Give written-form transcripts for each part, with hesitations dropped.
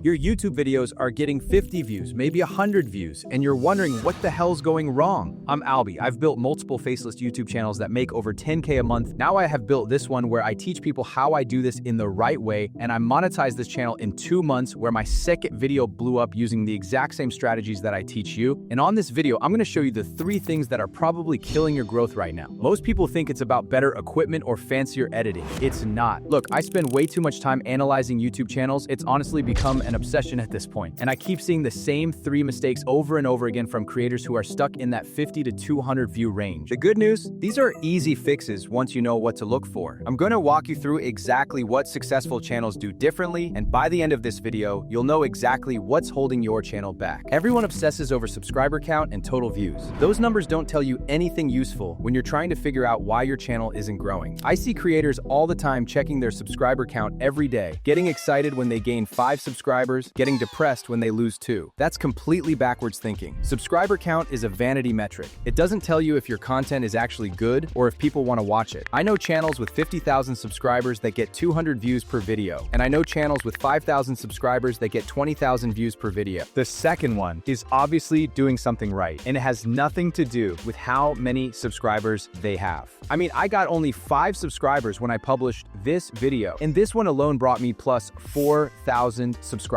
Your YouTube videos are getting 50 views, maybe 100 views, and you're wondering what the hell's going wrong. I'm Albie. I've built multiple faceless YouTube channels that make over 10K a month. Now I have built this one where I teach people how I do this in the right way, and I monetized this channel in 2 months where my second video blew up using the exact same strategies that I teach you. And on this video, I'm going to show you the 3 things that are probably killing your growth right now. Most people think it's about better equipment or fancier editing. It's not. Look, I spend way too much time analyzing YouTube channels. It's honestly become an obsession at this point, and I keep seeing the same 3 mistakes over and over again from creators who are stuck in that 50 to 200 view range. The good news, these are easy fixes once you know what to look for. I'm going to walk you through exactly what successful channels do differently, and by the end of this video, you'll know exactly what's holding your channel back. Everyone obsesses over subscriber count and total views. Those numbers don't tell you anything useful when you're trying to figure out why your channel isn't growing. I see creators all the time checking their subscriber count every day, getting excited when they gain 5 subscribers, getting depressed when they lose 2. That's completely backwards thinking. Subscriber count is a vanity metric. It doesn't tell you if your content is actually good or if people want to watch it. I know channels with 50,000 subscribers that get 200 views per video, and I know channels with 5,000 subscribers that get 20,000 views per video. The second one is obviously doing something right, and it has nothing to do with how many subscribers they have. I mean, I got only 5 subscribers when I published this video, and this one alone brought me plus 4,000 subscribers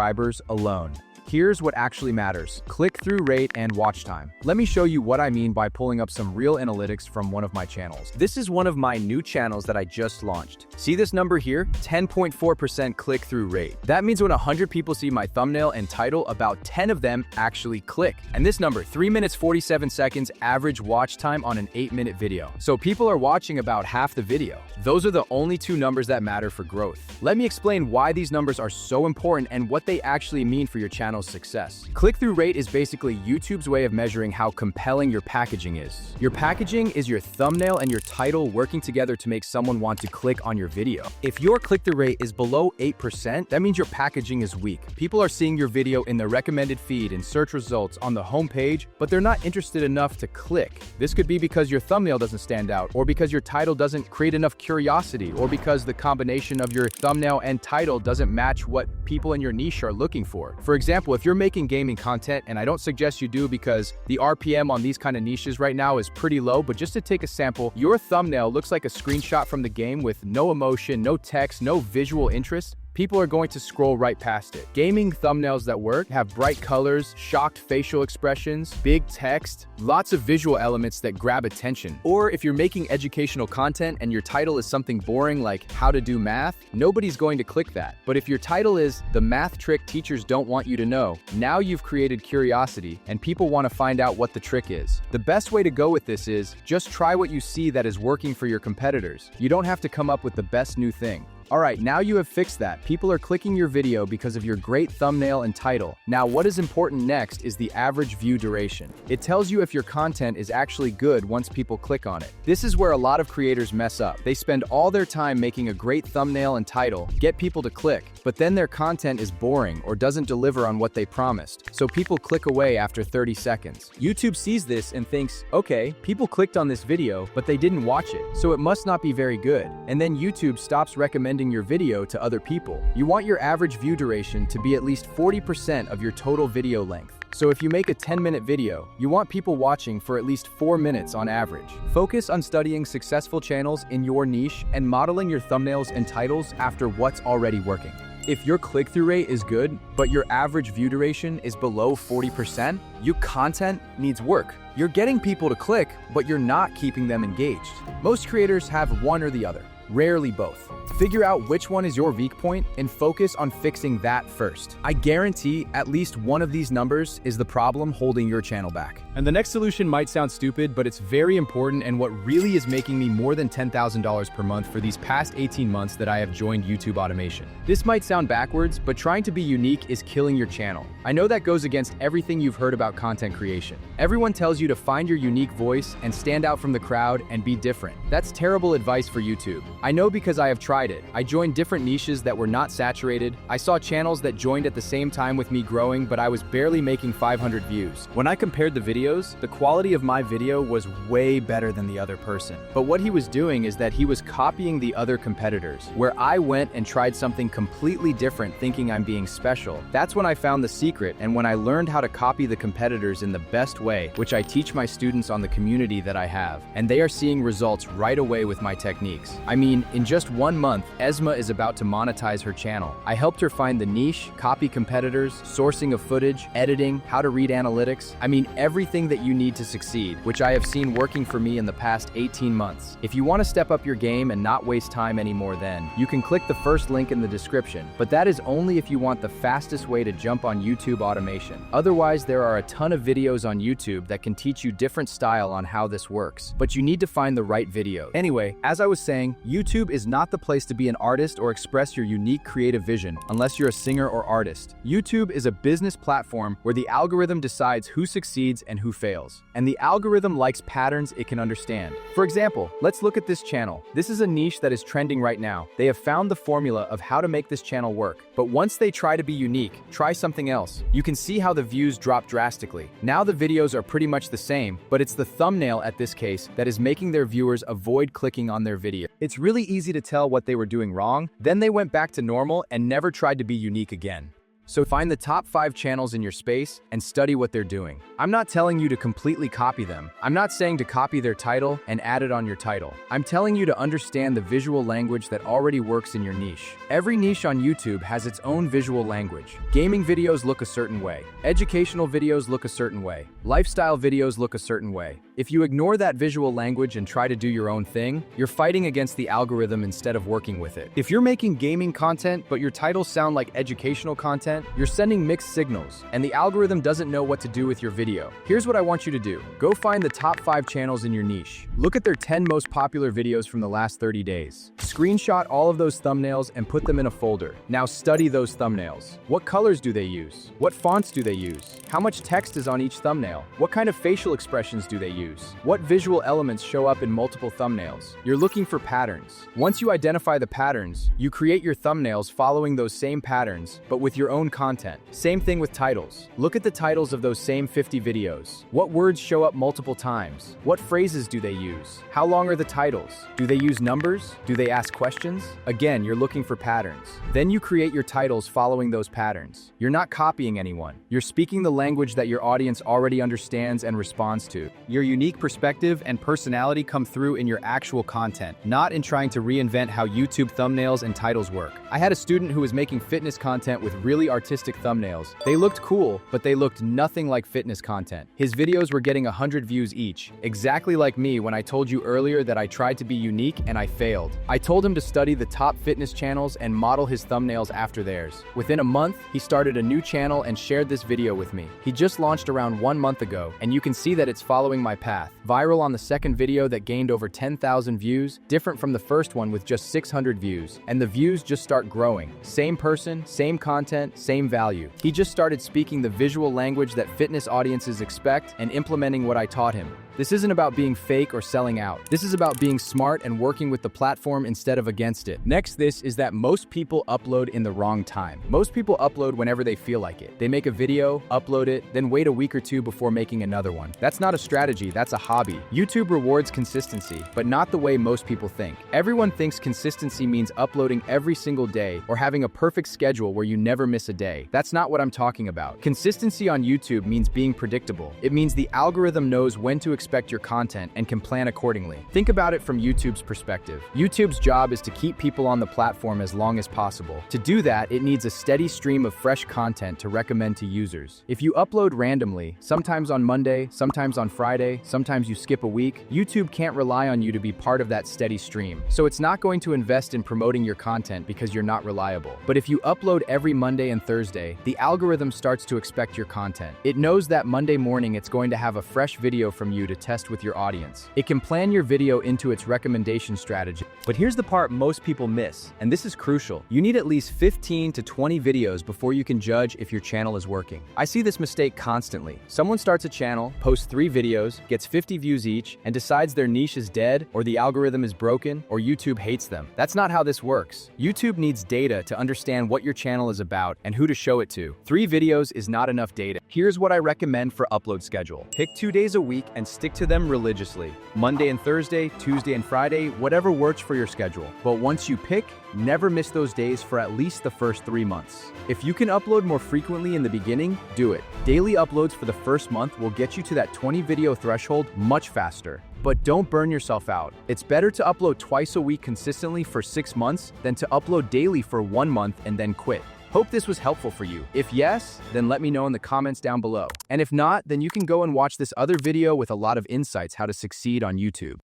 alone. Here's what actually matters: click-through rate and watch time. Let me show you what I mean by pulling up some real analytics from one of my channels. This is one of my new channels that I just launched. See this number here? 10.4% click-through rate. That means when 100 people see my thumbnail and title, about 10 of them actually click. And this number, 3 minutes 47 seconds average watch time on an 8-minute video. So people are watching about half the video. Those are the only 2 numbers that matter for growth. Let me explain why these numbers are so important and what they actually mean for your channel's success. Click-through rate is basically YouTube's way of measuring how compelling your packaging is. Your packaging is your thumbnail and your title working together to make someone want to click on your video. If your click-through rate is below 8%, that means your packaging is weak. People are seeing your video in the recommended feed and search results on the home page, but they're not interested enough to click. This could be because your thumbnail doesn't stand out, or because your title doesn't create enough curiosity, or because the combination of your thumbnail and title doesn't match what people in your niche are looking for. For example, if you're making gaming content, and I don't suggest you do because the RPM on these kind of niches right now is pretty low, but just to take a sample, your thumbnail looks like a screenshot from the game with no emotion, no text, no visual interest. People are going to scroll right past it. Gaming thumbnails that work have bright colors, shocked facial expressions, big text, lots of visual elements that grab attention. Or if you're making educational content and your title is something boring like how to do math, nobody's going to click that. But if your title is the math trick teachers don't want you to know, now you've created curiosity and people want to find out what the trick is. The best way to go with this is just try what you see that is working for your competitors. You don't have to come up with the best new thing. Alright, now you have fixed that. People are clicking your video because of your great thumbnail and title. Now, what is important next is the average view duration. It tells you if your content is actually good once people click on it. This is where a lot of creators mess up. They spend all their time making a great thumbnail and title, get people to click, but then their content is boring or doesn't deliver on what they promised, so people click away after 30 seconds. YouTube sees this and thinks, okay, people clicked on this video, but they didn't watch it, so it must not be very good. And then YouTube stops recommending your video to other people. You want your average view duration to be at least 40% of your total video length. So if you make a 10-minute video, you want people watching for at least 4 minutes on average. Focus on studying successful channels in your niche and modeling your thumbnails and titles after what's already working. If your click-through rate is good, but your average view duration is below 40%, your content needs work. You're getting people to click, but you're not keeping them engaged. Most creators have one or the other, rarely both. Figure out which one is your weak point and focus on fixing that first. I guarantee at least one of these numbers is the problem holding your channel back. And the next solution might sound stupid, but it's very important and what really is making me more than $10,000 per month for these past 18 months that I have joined YouTube automation. This might sound backwards, but trying to be unique is killing your channel. I know that goes against everything you've heard about content creation. Everyone tells you to find your unique voice and stand out from the crowd and be different. That's terrible advice for YouTube. I know because I have tried it. I joined different niches that were not saturated. I saw channels that joined at the same time with me growing, but I was barely making 500 views. When I compared the videos, the quality of my video was way better than the other person. But what he was doing is that he was copying the other competitors, where I went and tried something completely different thinking I'm being special. That's when I found the secret, and when I learned how to copy the competitors in the best way, which I teach my students on the community that I have, and they are seeing results right away with my techniques. I mean, in just 1 month, Esma is about to monetize her channel. I helped her find the niche, copy competitors, sourcing of footage, editing, how to read analytics. I mean, everything that you need to succeed, which I have seen working for me in the past 18 months. If you want to step up your game and not waste time anymore, then you can click the first link in the description, but that is only if you want the fastest way to jump on YouTube automation. Otherwise, there are a ton of videos on YouTube that can teach you different style on how this works, but you need to find the right video. Anyway, as I was saying, YouTube is not the place to be an artist or express your unique creative vision unless you're a singer or artist. YouTube is a business platform where the algorithm decides who succeeds and who fails. And the algorithm likes patterns it can understand. For example, let's look at this channel. This is a niche that is trending right now. They have found the formula of how to make this channel work. But once they try to be unique, try something else. You can see how the views drop drastically. Now the videos are pretty much the same, but it's the thumbnail at this case that is making their viewers avoid clicking on their video. It's really easy to tell what they were doing wrong. Then they went back to normal and never tried to be unique again. So find the top 5 channels in your space and study what they're doing. I'm not telling you to completely copy them. I'm not saying to copy their title and add it on your title. I'm telling you to understand the visual language that already works in your niche. Every niche on YouTube has its own visual language. Gaming videos look a certain way. Educational videos look a certain way. Lifestyle videos look a certain way. If you ignore that visual language and try to do your own thing, you're fighting against the algorithm instead of working with it. If you're making gaming content, but your titles sound like educational content, you're sending mixed signals, and the algorithm doesn't know what to do with your video. Here's what I want you to do. Go find the top 5 channels in your niche. Look at their 10 most popular videos from the last 30 days. Screenshot all of those thumbnails and put them in a folder. Now study those thumbnails. What colors do they use? What fonts do they use? How much text is on each thumbnail? What kind of facial expressions do they use? What visual elements show up in multiple thumbnails? You're looking for patterns. Once you identify the patterns, you create your thumbnails following those same patterns, but with your own content. Same thing with titles. Look at the titles of those same 50 videos. What words show up multiple times? What phrases do they use? How long are the titles? Do they use numbers? Do they ask questions? Again, you're looking for patterns. Then you create your titles following those patterns. You're not copying anyone. You're speaking the language that your audience already understands and responds to. Your unique perspective and personality come through in your actual content, not in trying to reinvent how YouTube thumbnails and titles work. I had a student who was making fitness content with really artistic thumbnails. They looked cool, but they looked nothing like fitness content. His videos were getting 100 views each, exactly like me when I told you earlier that I tried to be unique and I failed. I told him to study the top fitness channels and model his thumbnails after theirs. Within a month, he started a new channel and shared this video with me. He just launched around 1 month ago, and you can see that it's following my path. Viral on the second video that gained over 10,000 views, different from the first one with just 600 views, and the views just start growing. Same person, same content, same value. He just started speaking the visual language that fitness audiences expect and implementing what I taught him. This isn't about being fake or selling out. This is about being smart and working with the platform instead of against it. Next, this is that most people upload in the wrong time. Most people upload whenever they feel like it. They make a video, upload it, then wait a week or 2 before making another one. That's not a strategy, that's a hobby. YouTube rewards consistency, but not the way most people think. Everyone thinks consistency means uploading every single day or having a perfect schedule where you never miss a day. That's not what I'm talking about. Consistency on YouTube means being predictable. It means the algorithm knows when to expect your content and can plan accordingly. Think about it from YouTube's perspective. YouTube's job is to keep people on the platform as long as possible. To do that, it needs a steady stream of fresh content to recommend to users. If you upload randomly, sometimes on Monday, sometimes on Friday, sometimes you skip a week, YouTube can't rely on you to be part of that steady stream. So it's not going to invest in promoting your content because you're not reliable. But if you upload every Monday and Thursday, the algorithm starts to expect your content. It knows that Monday morning it's going to have a fresh video from you to to test with your audience. It can plan your video into its recommendation strategy. But here's the part most people miss, and this is crucial. You need at least 15 to 20 videos before you can judge if your channel is working. I see this mistake constantly. Someone starts a channel, posts 3 videos, gets 50 views each, and decides their niche is dead, or the algorithm is broken, or YouTube hates them. That's not how this works. YouTube needs data to understand what your channel is about and who to show it to. 3 videos is not enough data. Here's what I recommend for upload schedule. Pick 2 days a week and stick to them religiously. Monday and Thursday, Tuesday and Friday, whatever works for your schedule. But once you pick, never miss those days for at least the first 3 months. If you can upload more frequently in the beginning, do it. Daily uploads for the first month will get you to that 20 video threshold much faster. But don't burn yourself out. It's better to upload twice a week consistently for 6 months than to upload daily for 1 month and then quit. Hope this was helpful for you. If yes, then let me know in the comments down below. And if not, then you can go and watch this other video with a lot of insights how to succeed on YouTube.